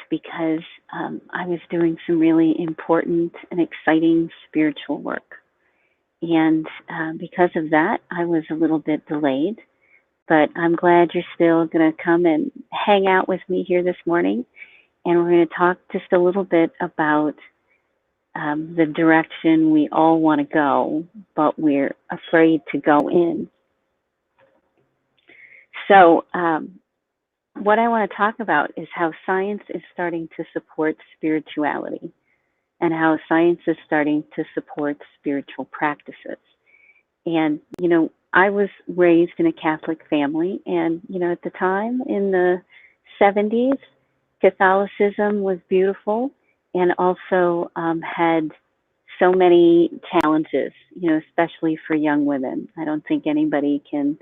because I was doing some really important and exciting spiritual work. And because of that, I was a little bit delayed. But I'm glad you're still going to come and hang out with me here this morning. And we're going to talk just a little bit about the direction we all want to go, but we're afraid to go in. So, what I want to talk about is how science is starting to support spirituality and how science is starting to support spiritual practices. And, I was raised in a Catholic family, and, at the time in the 70s, Catholicism was beautiful and also had so many challenges, especially for young women. I don't think anybody can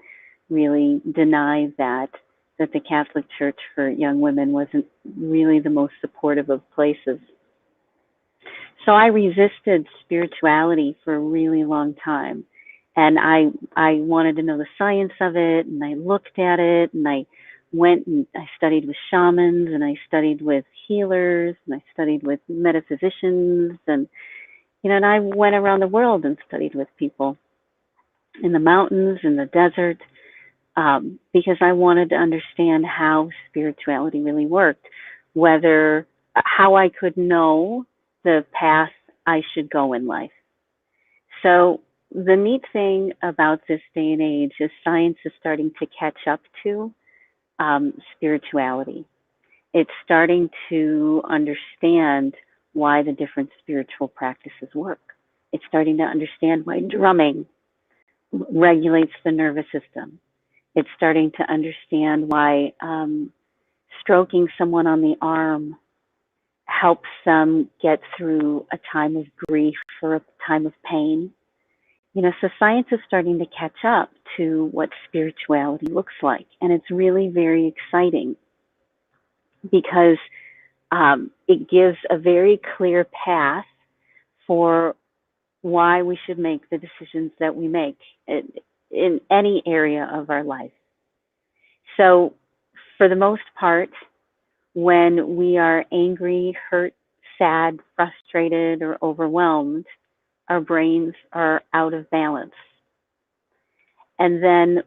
really deny that the Catholic Church for young women wasn't really the most supportive of places. So I resisted spirituality for a really long time. And I wanted to know the science of it, and I looked at it, and I went and I studied with shamans, and I studied with healers, and I studied with metaphysicians, and and I went around the world and studied with people in the mountains, in the desert, because I wanted to understand how spirituality really worked, how I could know the path I should go in life. So the neat thing about this day and age is science is starting to catch up to spirituality. It's starting to understand why the different spiritual practices work. It's starting to understand why drumming regulates the nervous system. It's starting to understand why stroking someone on the arm helps them get through a time of grief or a time of pain. So science is starting to catch up to what spirituality looks like. And it's really very exciting because it gives a very clear path for why we should make the decisions that we make in any area of our life. So for the most part, when we are angry, hurt, sad, frustrated, or overwhelmed, our brains are out of balance. And then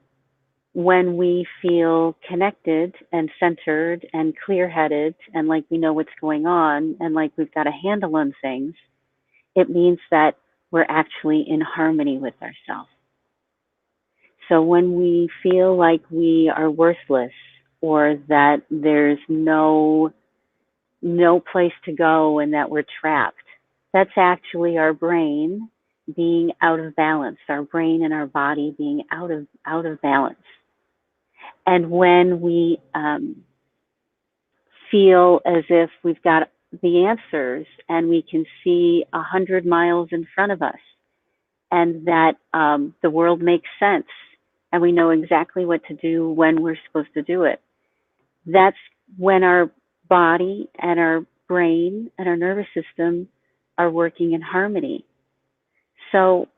when we feel connected and centered and clear-headed and like we know what's going on and like we've got a handle on things, it means that we're actually in harmony with ourselves. So when we feel like we are worthless or that there's no place to go and that we're trapped, that's actually our brain being out of balance, our brain and our body being out of balance. And when we feel as if we've got the answers and we can see 100 miles in front of us and that the world makes sense and we know exactly what to do when we're supposed to do it, that's when our body and our brain and our nervous system are working in harmony. So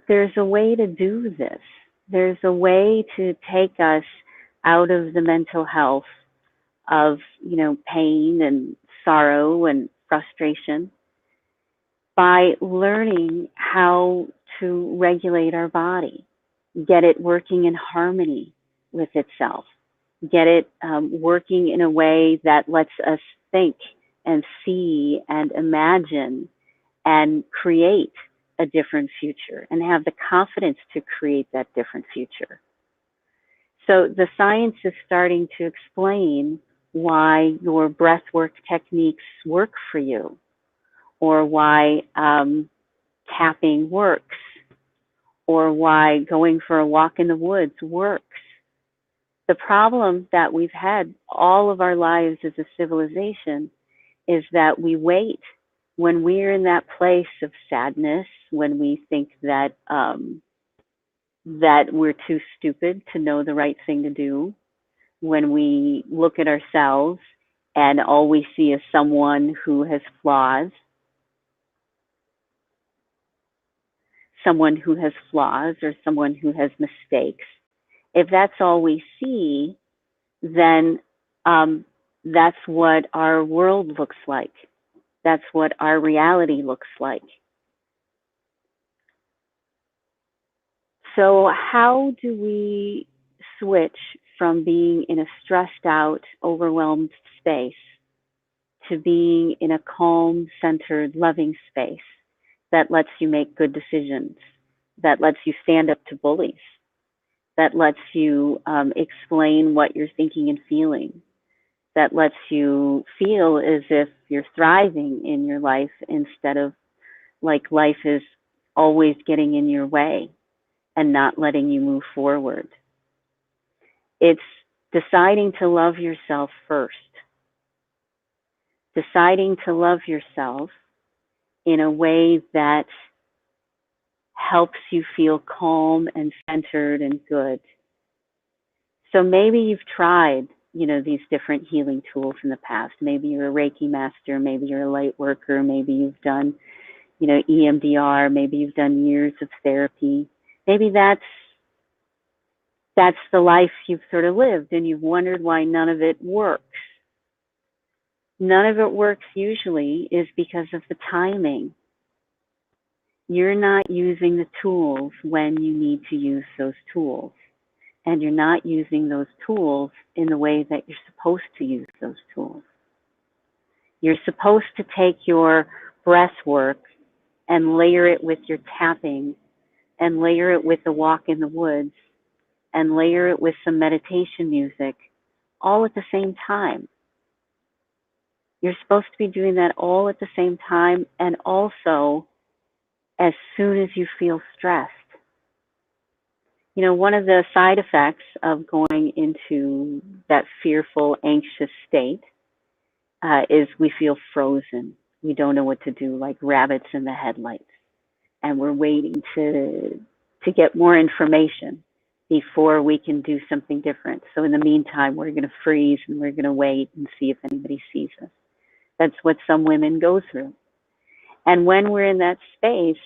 there's a way to do this. There's a way to take us out of the mental health of, pain and sorrow and frustration by learning how to regulate our body, get it working in harmony with itself, get it working in a way that lets us think and see and imagine and create a different future and have the confidence to create that different future. So the science is starting to explain why your breathwork techniques work for you, or why tapping works, or why going for a walk in the woods works. The problem that we've had all of our lives as a civilization is that we wait when we're in that place of sadness, when we think that that we're too stupid to know the right thing to do, when we look at ourselves and all we see is someone who has flaws, or someone who has mistakes. If that's all we see, then That's what our world looks like. That's what our reality looks like. So, how do we switch from being in a stressed out, overwhelmed space to being in a calm, centered, loving space that lets you make good decisions, that lets you stand up to bullies, that lets you explain what you're thinking and feeling, that lets you feel as if you're thriving in your life instead of like life is always getting in your way and not letting you move forward. It's deciding to love yourself first, deciding to love yourself in a way that helps you feel calm and centered and good. So maybe you've tried, these different healing tools in the past. Maybe you're a Reiki master, maybe you're a light worker, maybe you've done, EMDR, maybe you've done years of therapy. Maybe that's the life you've sort of lived and you've wondered why none of it works. None of it works usually is because of the timing. You're not using the tools when you need to use those tools. And you're not using those tools in the way that you're supposed to use those tools. You're supposed to take your breath work and layer it with your tapping and layer it with the walk in the woods and layer it with some meditation music all at the same time. You're supposed to be doing that all at the same time and also as soon as you feel stressed. One of the side effects of going into that fearful, anxious state is we feel frozen. We don't know what to do, like rabbits in the headlights. And we're waiting to get more information before we can do something different. So in the meantime, we're going to freeze and we're going to wait and see if anybody sees us. That's what some women go through. And when we're in that space,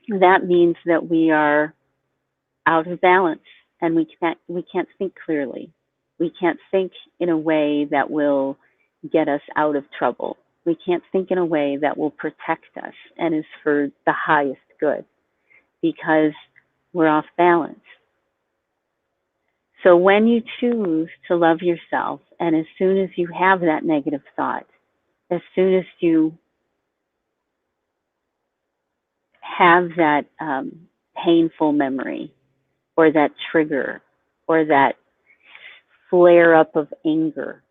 that means that we are out of balance and we can't think clearly. We can't think in a way that will get us out of trouble. We can't think in a way that will protect us and is for the highest good because we're off balance. So when you choose to love yourself, and as soon as you have that negative thought, as soon as you have that painful memory or that trigger or that flare up of anger,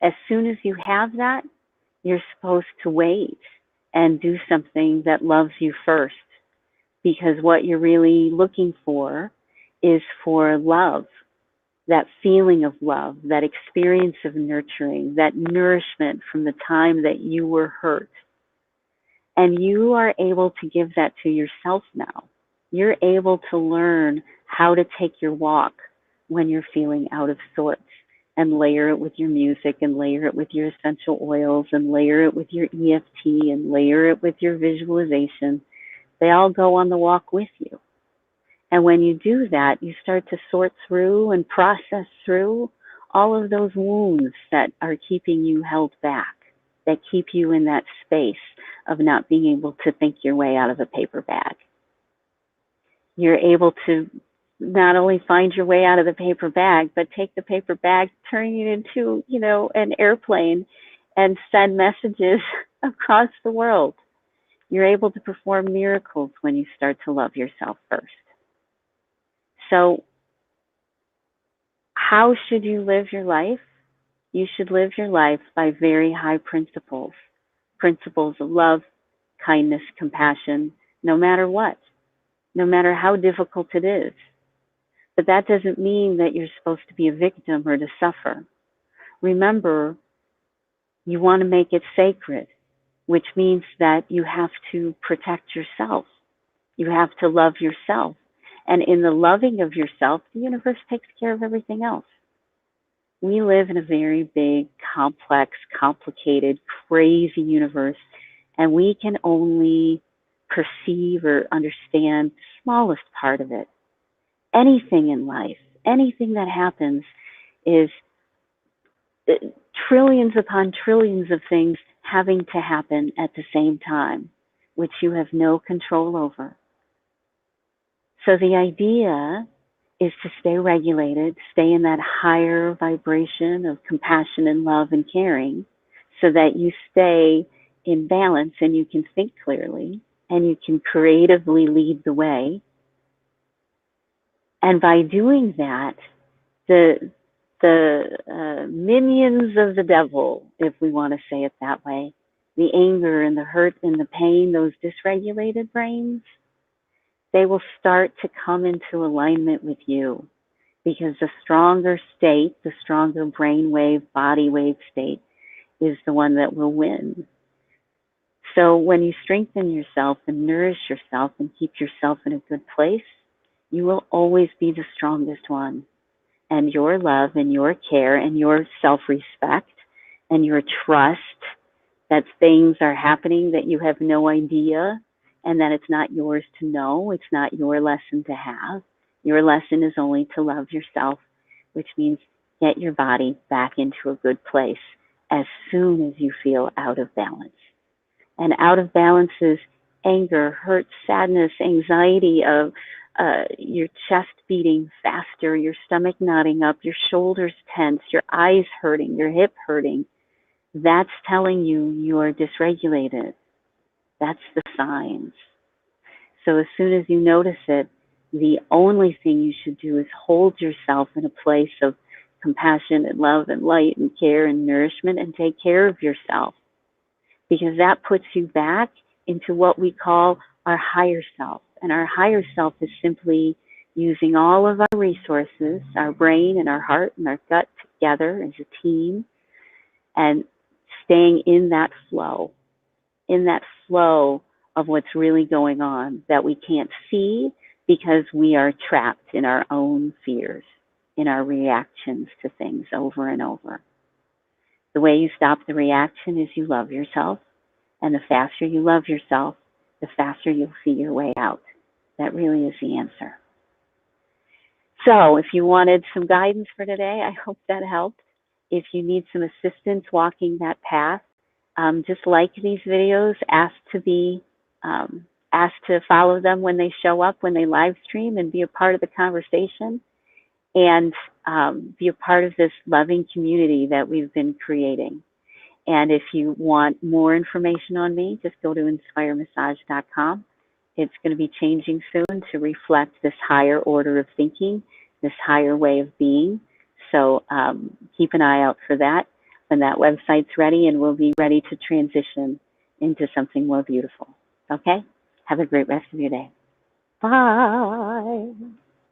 as soon as you have that, you're supposed to wait and do something that loves you first. Because what you're really looking for is for love, that feeling of love, that experience of nurturing, that nourishment from the time that you were hurt. And you are able to give that to yourself now. You're able to learn how to take your walk when you're feeling out of sorts and layer it with your music and layer it with your essential oils and layer it with your EFT and layer it with your visualization. They all go on the walk with you. And when you do that, you start to sort through and process through all of those wounds that are keeping you held back, that keep you in that space of not being able to think your way out of a paper bag. You're able to not only find your way out of the paper bag, but take the paper bag, turn it into, an airplane and send messages across the world. You're able to perform miracles when you start to love yourself first. So, how should you live your life? You should live your life by very high principles. Principles of love, kindness, compassion, no matter what, no matter how difficult it is. But that doesn't mean that you're supposed to be a victim or to suffer. Remember, you want to make it sacred, which means that you have to protect yourself. You have to love yourself. And in the loving of yourself, the universe takes care of everything else. We live in a very big, complex, complicated, crazy universe, and we can only perceive or understand the smallest part of it. Anything in life, anything that happens is trillions upon trillions of things having to happen at the same time, which you have no control over. So the idea is to stay regulated, stay in that higher vibration of compassion and love and caring, so that you stay in balance and you can think clearly and you can creatively lead the way. And by doing that, the minions of the devil, if we want to say it that way, the anger and the hurt and the pain, those dysregulated brains, they will start to come into alignment with you, because the stronger state, the stronger brainwave, body wave state is the one that will win. So when you strengthen yourself and nourish yourself and keep yourself in a good place, you will always be the strongest one. And your love and your care and your self-respect and your trust that things are happening that you have no idea and that it's not yours to know, it's not your lesson to have. Your lesson is only to love yourself, which means get your body back into a good place as soon as you feel out of balance. And out of balance is anger, hurt, sadness, anxiety of your chest beating faster, your stomach knotting up, your shoulders tense, your eyes hurting, your hip hurting. That's telling you you're dysregulated. That's the signs. So as soon as you notice it, the only thing you should do is hold yourself in a place of compassion and love and light and care and nourishment and take care of yourself, because that puts you back into what we call our higher self. And our higher self is simply using all of our resources, our brain and our heart and our gut together as a team, and staying in that flow of what's really going on that we can't see because we are trapped in our own fears, in our reactions to things over and over. The way you stop the reaction is you love yourself, and the faster you love yourself, the faster you'll see your way out. That really is the answer. So if you wanted some guidance for today, I hope that helped. If you need some assistance walking that path, just like these videos, ask to follow them when they show up, when they live stream, and be a part of the conversation, and be a part of this loving community that we've been creating. And if you want more information on me, just go to inspiremassage.com. It's going to be changing soon to reflect this higher order of thinking, this higher way of being. So keep an eye out for that when that website's ready, and we'll be ready to transition into something more beautiful. Okay? Have a great rest of your day. Bye.